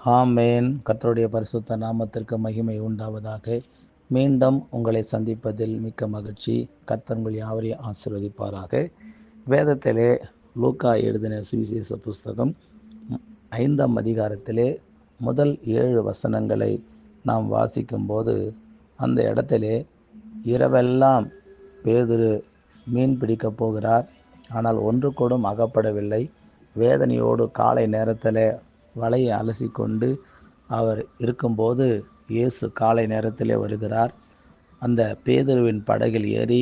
ஆமேன். கர்த்தருடைய பரிசுத்த நாமத்திற்கு மகிமை உண்டாவதாக. மீண்டும் உங்களை சந்திப்பதில் மிக்க மகிழ்ச்சி. கர்த்தர் உங்கள் யாவரையும் ஆசீர்வதிப்பாராக. வேதத்திலே லூக்கா எழுதின சுவிசேஷ புஸ்தகம் 5ஆம் அதிகாரத்திலே முதல் 7 வசனங்களை நாம் வாசிக்கும்போது, அந்த இடத்திலே இரவெல்லாம் பேதுரு மீன் பிடிக்கப் போகிறார். ஆனால் ஒன்று கூடும் அகப்படவில்லை. வேதனையோடு காலை நேரத்தில் வலையை அலசிக்கொண்டு அவர் இருக்கும்போது இயேசு காலை நேரத்திலே வருகிறார். அந்த பேதுருவின் படகில் ஏறி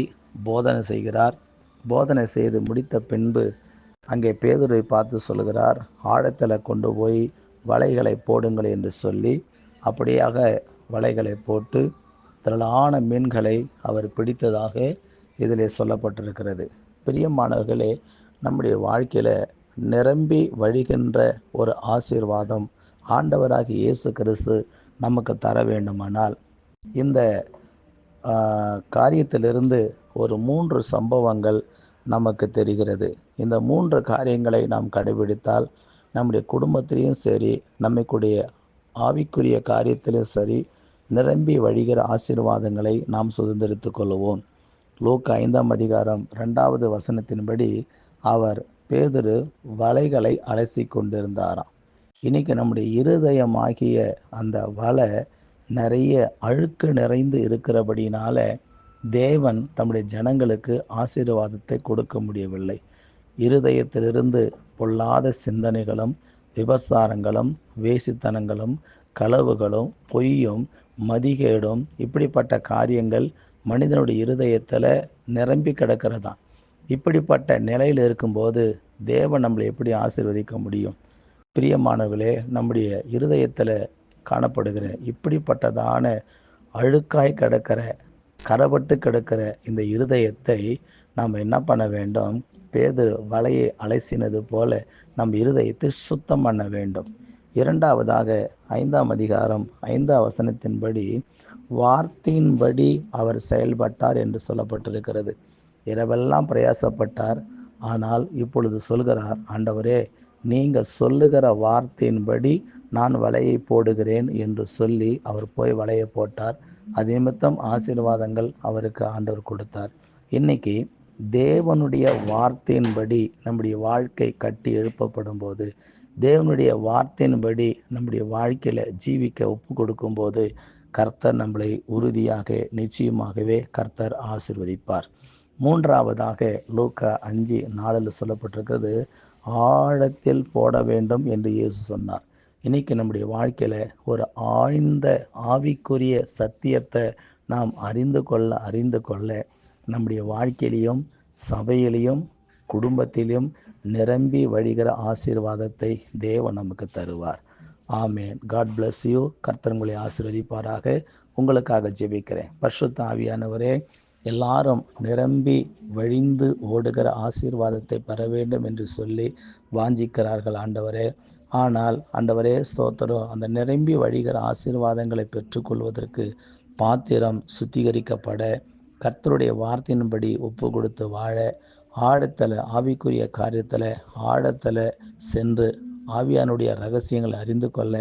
போதனை செய்கிறார். போதனை செய்து முடித்த பின்பு அங்கே பேதுருவை பார்த்து சொல்கிறார், ஆழத்தில் கொண்டு போய் வலைகளை போடுங்கள் என்று சொல்லி, அப்படியாக வலைகளை போட்டு திரளான மீன்களை அவர் பிடித்ததாக இதிலே சொல்லப்பட்டிருக்கிறது. பிரியமானவர்களே, நம்முடைய வாழ்க்கையில் நிரம்பி வழிகின்ற ஒரு ஆசீர்வாதம் ஆண்டவராகிய இயேசு கிறிஸ்து நமக்கு தர வேண்டுமானால், இந்த காரியத்திலிருந்து ஒரு 3 சம்பவங்கள் நமக்கு தெரிகிறது. இந்த 3 காரியங்களை நாம் கடைபிடித்தால் நம்முடைய குடும்பத்திலையும் சரி, நம்முடைய ஆவிக்குரிய காரியத்திலும் சரி, நிரம்பி வழிகிற ஆசீர்வாதங்களை நாம் சுதந்திரித்து கொள்வோம். லூக்கா 5ஆம் அதிகாரம் 2வது வசனத்தின்படி அவர் பேதுரு வலைகளை அலசி கொண்டிருந்தாராம். இன்னைக்கு நம்முடைய இருதயமாகிய அந்த வலை நிறைய அழுக்கு நிறைந்து இருக்கிறபடினால தேவன் தம்முடைய ஜனங்களுக்கு ஆசீர்வாதத்தை கொடுக்க முடியவில்லை. இருதயத்திலிருந்து பொல்லாத சிந்தனைகளும், விபசாரங்களும், வேசித்தனங்களும், களவுகளும், பொய்யும், மதிகேடும், இப்படிப்பட்ட காரியங்கள் மனிதனுடைய இருதயத்தில் நிரம்பி கிடக்கிறதான். இப்படிப்பட்ட நிலையில் இருக்கும்போது தேவன் நம்மளை எப்படி ஆசீர்வதிக்க முடியும்? பிரியமானவர்களே, நம்முடைய இருதயத்தில் காணப்படுகிற இப்படிப்பட்டதான அழுக்காய் கிடக்கிற, கரபட்டு கிடக்கிற இந்த இருதயத்தை நாம் என்ன பண்ண வேண்டும்? பேதுரு வலையை அலசினது போல நம் இருதயத்தை சுத்தம் பண்ண வேண்டும். 2வதாக 5ஆம் அதிகாரம் 5ஆம் வசனத்தின்படி வார்த்தையின்படி அவர் செயல்பட்டார் என்று சொல்லப்பட்டிருக்கிறது. இரவெல்லாம் பிரயாசப்பட்டார். ஆனால் இப்பொழுது சொல்கிறார், ஆண்டவரே, நீங்கள் சொல்லுகிற வார்த்தையின்படி நான் வலையை போடுகிறேன் என்று சொல்லி அவர் போய் வலையை போட்டார். அது நிமித்தம் ஆசீர்வாதங்கள் அவருக்கு ஆண்டவர் கொடுத்தார். இன்னைக்கு தேவனுடைய வார்த்தையின்படி நம்முடைய வாழ்க்கை கட்டி எழுப்பப்படும் போது, தேவனுடைய வார்த்தையின்படி நம்முடைய வாழ்க்கையில் ஜீவிக்க ஒப்பு கொடுக்கும்போது கர்த்தர் நம்மளை உறுதியாக நிச்சயமாகவே கர்த்தர் ஆசீர்வதிப்பார். 3வதாக லூக்கா 5:4 சொல்லப்பட்டிருக்கிறது, ஆழத்தில் போட வேண்டும் என்று இயேசு சொன்னார். இன்னைக்கு நம்முடைய வாழ்க்கையில் ஒரு ஆழ்ந்த ஆவிக்குரிய சத்தியத்தை நாம் அறிந்து கொள்ள நம்முடைய வாழ்க்கையிலையும், சபையிலையும், குடும்பத்திலும் நிரம்பி வழிகிற ஆசீர்வாதத்தை தேவன் நமக்கு தருவார். ஆமேன். God bless you. கர்த்தர் உங்களை ஆசீர்வதிப்பாராக. உங்களுக்காக ஜெபிக்கிறேன். பரிசுத்த ஆவியானவரே, எல்லாரும் நிரம்பி வழிந்து ஓடுகிற ஆசீர்வாதத்தை பெற வேண்டும் என்று சொல்லி வாஞ்சிக்கிறார்கள் ஆண்டவரே. ஆனால் ஆண்டவரே ஸ்தோத்திரம், அந்த நிரம்பி வழிகிற ஆசீர்வாதங்களை பெற்றுக்கொள்வதற்கு பாத்திரம் சுத்திகரிக்கப்பட, கர்த்தருடைய வார்த்தையின்படி ஒப்பு கொடுத்து வாழ, ஆழத்தில் ஆவிக்குரிய காரியத்தில் ஆழத்தில் சென்று ஆவியானுடைய ரகசியங்களை அறிந்து கொள்ள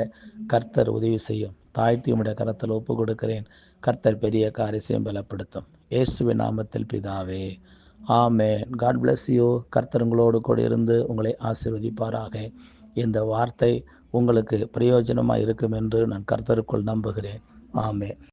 கர்த்தர் உதவி செய்யும். தாழ்த்தி உம்முடைய கரத்தில் ஒப்பு கொடுக்கிறேன். கர்த்தர் பெரிய காரியத்தையும் பலப்படுத்தும். இயேசுவின் நாமத்தில் பிதாவே, ஆமென். God bless you. கர்த்தர் உங்களோடு கூட இருந்து உங்களை ஆசீர்வதிப்பாராக. இந்த வார்த்தை உங்களுக்கு பிரயோஜனமாக இருக்கும் என்று நான் கர்த்தருக்குள் நம்புகிறேன். ஆமென்.